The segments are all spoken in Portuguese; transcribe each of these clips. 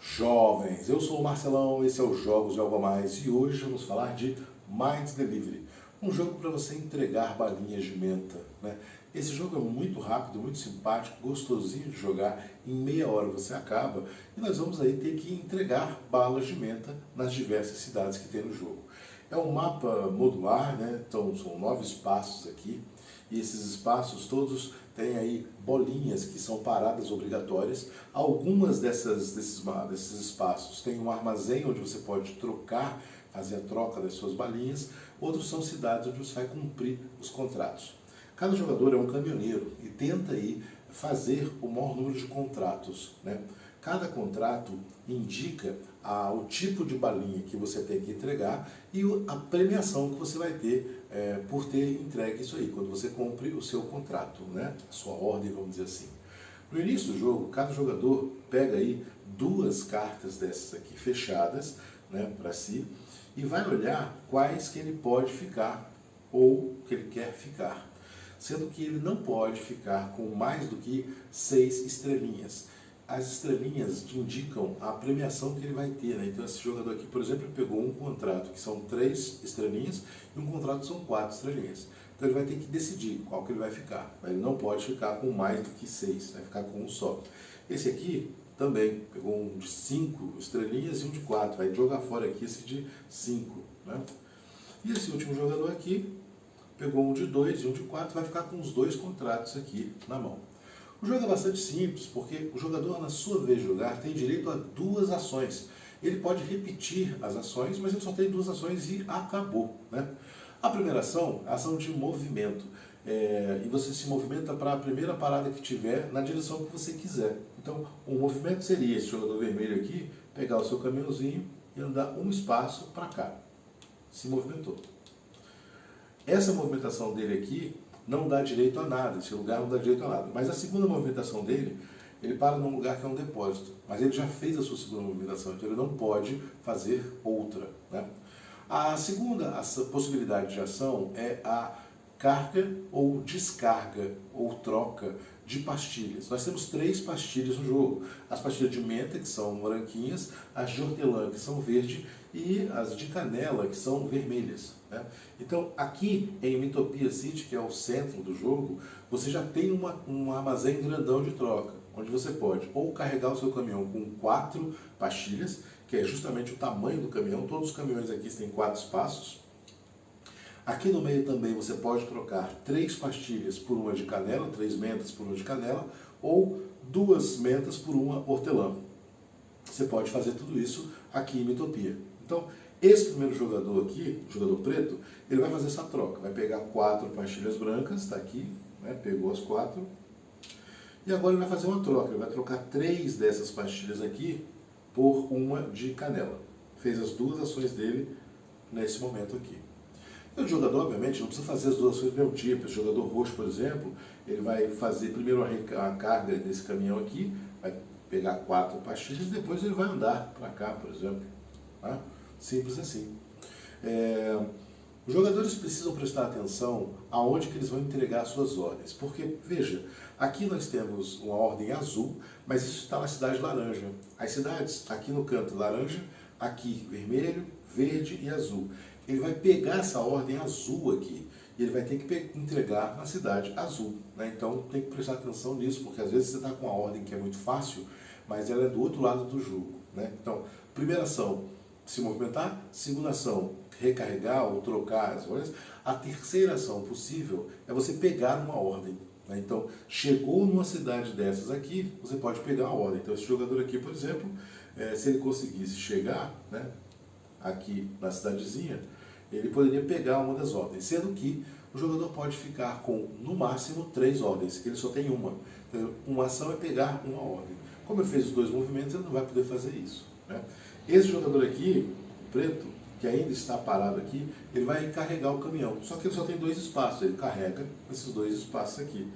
Jovens, eu sou o Marcelão, esse é o Jogos de Algo a Mais e hoje vamos falar de Mind Delivery, um jogo para você entregar balinhas de menta, né? Esse jogo é muito rápido, muito simpático, gostosinho de jogar, em meia hora você acaba e nós vamos aí ter que entregar balas de menta nas diversas cidades que tem no jogo. É um mapa modular, né? Então são 9 espaços aqui e esses espaços todos têm aí bolinhas que são paradas obrigatórias. Algumas desses espaços têm um armazém onde você pode trocar, fazer a troca das suas balinhas. Outros são cidades onde você vai cumprir os contratos. Cada jogador é um caminhoneiro e tenta aí fazer o maior número de contratos, né? Cada contrato indica o tipo de balinha que você tem que entregar e a premiação que você vai ter por ter entregue isso aí, quando você cumpre o seu contrato, né? A sua ordem, vamos dizer assim. No início do jogo, cada jogador pega aí 2 cartas dessas aqui fechadas, né, para si, e vai olhar quais que ele pode ficar ou que ele quer ficar. Sendo que ele não pode ficar com mais do que 6 estrelinhas. As estrelinhas indicam a premiação que ele vai ter, né? Então esse jogador aqui, por exemplo, pegou um contrato que são 3 estrelinhas e um contrato que são 4 estrelinhas. Então ele vai ter que decidir qual que ele vai ficar. Ele não pode ficar com mais do que 6, vai ficar com um só. Esse aqui também pegou um de 5 estrelinhas e um de 4, vai jogar fora aqui esse de 5, né? E esse último jogador aqui pegou um de 2 e um de 4, vai ficar com os 2 contratos aqui na mão. O jogo é bastante simples, porque o jogador, na sua vez de jogar, tem direito a 2 ações. Ele pode repetir as ações, mas ele só tem 2 ações e acabou, né? A primeira ação é a ação de movimento. E você se movimenta para a primeira parada que tiver, na direção que você quiser. Então, o movimento seria esse jogador vermelho aqui, pegar o seu caminhãozinho e andar um espaço para cá. Se movimentou. Essa movimentação dele aqui não dá direito a nada, esse lugar não dá direito a nada. Mas a segunda movimentação dele, ele para num lugar que é um depósito. Mas ele já fez a sua segunda movimentação, então ele não pode fazer outra, né? A segunda possibilidade de ação é a carga ou descarga ou troca de pastilhas. Nós temos 3 pastilhas no jogo. As pastilhas de menta, que são branquinhas, as de hortelã, que são verde, e as de canela, que são vermelhas, né? Então, aqui em Miitopia City, que é o centro do jogo, você já tem um armazém grandão de troca, onde você pode ou carregar o seu caminhão com 4 pastilhas, que é justamente o tamanho do caminhão. Todos os caminhões aqui têm 4 espaços. Aqui no meio também você pode trocar 3 pastilhas por uma de canela, 3 mentas por uma de canela, ou 2 mentas por uma hortelã. Você pode fazer tudo isso aqui em Miitopia. Então, esse primeiro jogador aqui, o jogador preto, ele vai fazer essa troca. Vai pegar 4 pastilhas brancas, está aqui, né, pegou as 4. E agora ele vai fazer uma troca. Ele vai trocar 3 dessas pastilhas aqui por uma de canela. Fez as 2 ações dele nesse momento aqui. E o jogador, obviamente, não precisa fazer as 2 ações do mesmo tipo. Esse jogador roxo, por exemplo, ele vai fazer primeiro a carga desse caminhão aqui, vai pegar 4 pastilhas e depois ele vai andar para cá, por exemplo. Tá? Simples assim. Os jogadores precisam prestar atenção aonde que eles vão entregar suas ordens. Porque, veja, aqui nós temos uma ordem azul, mas isso está na cidade laranja. As cidades, aqui no canto laranja, aqui vermelho, verde e azul. Ele vai pegar essa ordem azul aqui e ele vai ter que entregar na cidade azul, né? Então tem que prestar atenção nisso, porque às vezes você está com uma ordem que é muito fácil, mas ela é do outro lado do jogo, né? Então, primeira ação, se movimentar. Segunda ação, recarregar ou trocar as ordens. A terceira ação possível é você pegar uma ordem, né? Então, chegou numa cidade dessas aqui, você pode pegar a ordem. Então, esse jogador aqui, por exemplo, se ele conseguisse chegar, né, aqui na cidadezinha, ele poderia pegar uma das ordens, sendo que o jogador pode ficar com, no máximo, 3 ordens, ele só tem uma. Então, uma ação é pegar uma ordem. Como ele fez os 2 movimentos, ele não vai poder fazer isso, né? Esse jogador aqui, preto, que ainda está parado aqui, ele vai carregar o caminhão. Só que ele só tem 2 espaços, ele carrega esses 2 espaços aqui.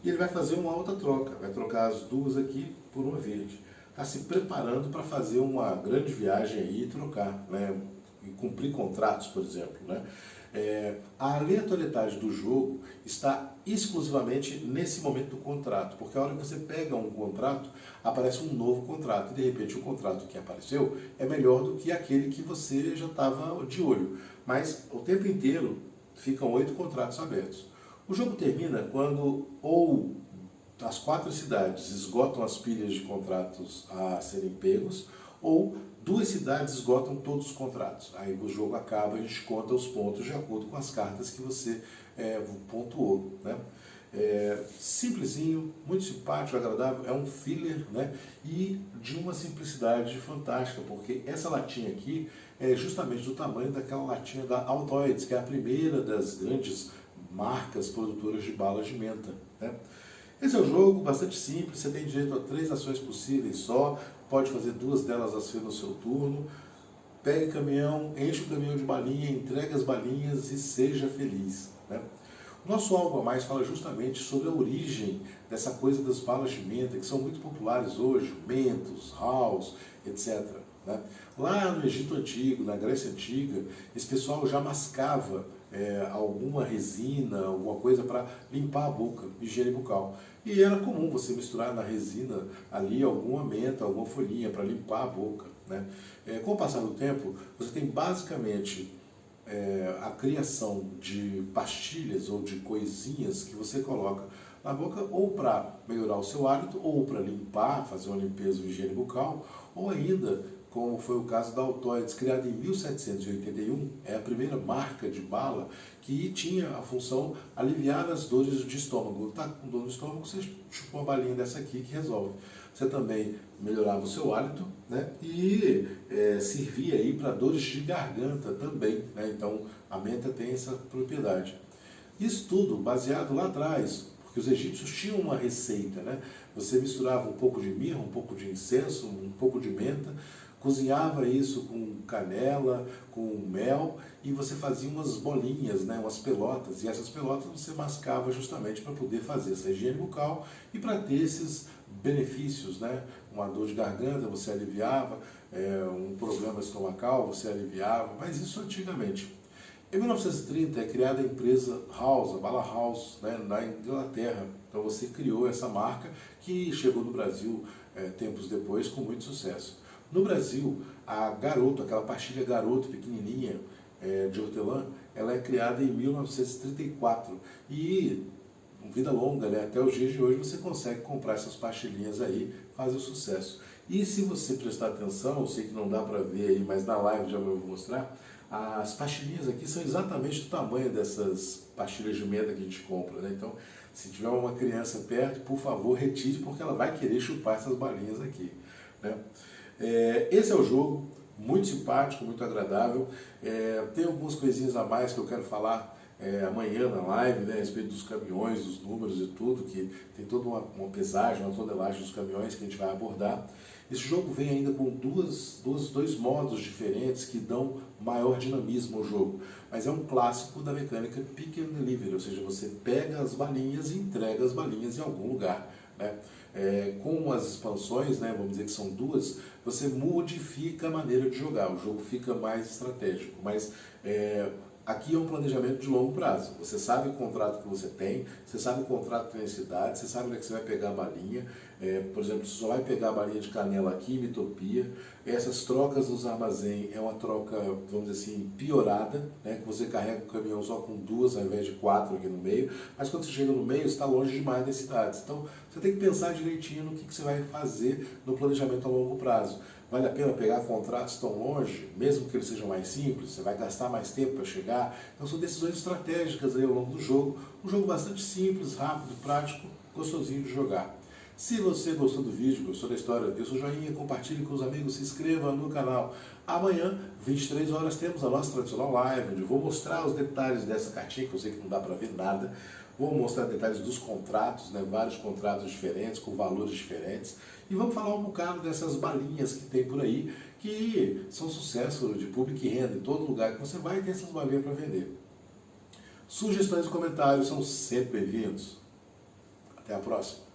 E ele vai fazer uma outra troca, vai trocar as 2 aqui por uma verde. Está se preparando para fazer uma grande viagem aí e trocar, né, e cumprir contratos, por exemplo, né? A aleatoriedade do jogo está exclusivamente nesse momento do contrato, porque a hora que você pega um contrato, aparece um novo contrato, e de repente o contrato que apareceu é melhor do que aquele que você já estava de olho, mas o tempo inteiro ficam 8 contratos abertos. O jogo termina quando ou as 4 cidades esgotam as pilhas de contratos a serem pegos, ou 2 cidades esgotam todos os contratos. Aí o jogo acaba, a gente conta os pontos de acordo com as cartas que você pontuou, né? Simplesinho, muito simpático, agradável, é um filler, né? E de uma simplicidade fantástica, porque essa latinha aqui é justamente do tamanho daquela latinha da Altoids, que é a primeira das grandes marcas produtoras de balas de menta, né? Esse é um jogo bastante simples, você tem direito a 3 ações possíveis só, pode fazer 2 delas assim no seu turno. Pegue caminhão, enche o caminhão de balinha, entregue as balinhas e seja feliz, né? O nosso Algo a Mais fala justamente sobre a origem dessa coisa das balas de menta, que são muito populares hoje, mentos, house, etc, né? Lá no Egito Antigo, na Grécia Antiga, esse pessoal já mascava alguma resina, alguma coisa para limpar a boca, higiene bucal. E era comum você misturar na resina ali alguma menta, alguma folhinha para limpar a boca, né? Com o passar do tempo, você tem basicamente a criação de pastilhas ou de coisinhas que você coloca na boca ou para melhorar o seu hálito, ou para limpar, fazer uma limpeza ou higiene bucal, ou ainda, como foi o caso da Altoids, criada em 1781, é a primeira marca de bala que tinha a função aliviar as dores de estômago. Está com dor no estômago, você chupa uma balinha dessa aqui que resolve. Você também melhorava o seu hálito, né? E servia aí para dores de garganta também, né? Então a menta tem essa propriedade. Isso tudo baseado lá atrás, porque os egípcios tinham uma receita, né? Você misturava um pouco de mirra, um pouco de incenso, um pouco de menta, cozinhava isso com canela, com mel, e você fazia umas bolinhas, né, umas pelotas, e essas pelotas você mascava justamente para poder fazer essa higiene bucal e para ter esses benefícios, né? Uma dor de garganta você aliviava, um problema estomacal você aliviava, mas isso antigamente. Em 1930 é criada a empresa House, a Bala House, né, na Inglaterra. Então você criou essa marca que chegou no Brasil tempos depois com muito sucesso. No Brasil, a Garoto, aquela pastilha Garoto pequenininha de hortelã, ela é criada em 1934 e vida longa, né? Até os dias de hoje você consegue comprar essas pastilhinhas aí, faz o sucesso. E se você prestar atenção, eu sei que não dá para ver aí, mas na live já vou mostrar, as pastilhinhas aqui são exatamente do tamanho dessas pastilhas de menta que a gente compra, né? Então, se tiver uma criança perto, por favor, retire, porque ela vai querer chupar essas balinhas aqui, né? Esse é o jogo, muito simpático, muito agradável. Tem algumas coisinhas a mais que eu quero falar amanhã na live, né, a respeito dos caminhões, dos números e tudo, que tem toda uma pesagem, uma tonelagem dos caminhões que a gente vai abordar. Esse jogo vem ainda com dois modos diferentes que dão maior dinamismo ao jogo, mas é um clássico da mecânica Pick and Delivery, ou seja, você pega as balinhas e entrega as balinhas em algum lugar, né? Com as expansões, né, vamos dizer que são 2, você modifica a maneira de jogar, o jogo fica mais estratégico, mas aqui é um planejamento de longo prazo. Você sabe o contrato que você tem, você sabe o contrato que tem na cidade, você sabe onde é que você vai pegar a balinha. Por exemplo, você só vai pegar a balinha de canela aqui em Mitopia. Essas trocas nos armazéns é uma troca, vamos dizer assim, piorada, né? Que você carrega o caminhão só com 2 ao invés de 4 aqui no meio. Mas quando você chega no meio, você está longe demais das cidades. Então, você tem que pensar direitinho no que você vai fazer no planejamento a longo prazo. Vale a pena pegar contratos tão longe, mesmo que eles sejam mais simples, você vai gastar mais tempo para chegar. Então são decisões estratégicas aí ao longo do jogo. Um jogo bastante simples, rápido, prático, gostosinho de jogar. Se você gostou do vídeo, gostou da história, dê seu joinha, compartilhe com os amigos, se inscreva no canal. Amanhã, 23 horas, temos a nossa tradicional live, onde eu vou mostrar os detalhes dessa cartinha, que eu sei que não dá para ver nada. Vou mostrar detalhes dos contratos, né, vários contratos diferentes, com valores diferentes. E vamos falar um bocado dessas balinhas que tem por aí, que são sucesso de público e renda. Em todo lugar que você vai ter essas balinhas para vender. Sugestões e comentários são sempre bem-vindos. Até a próxima.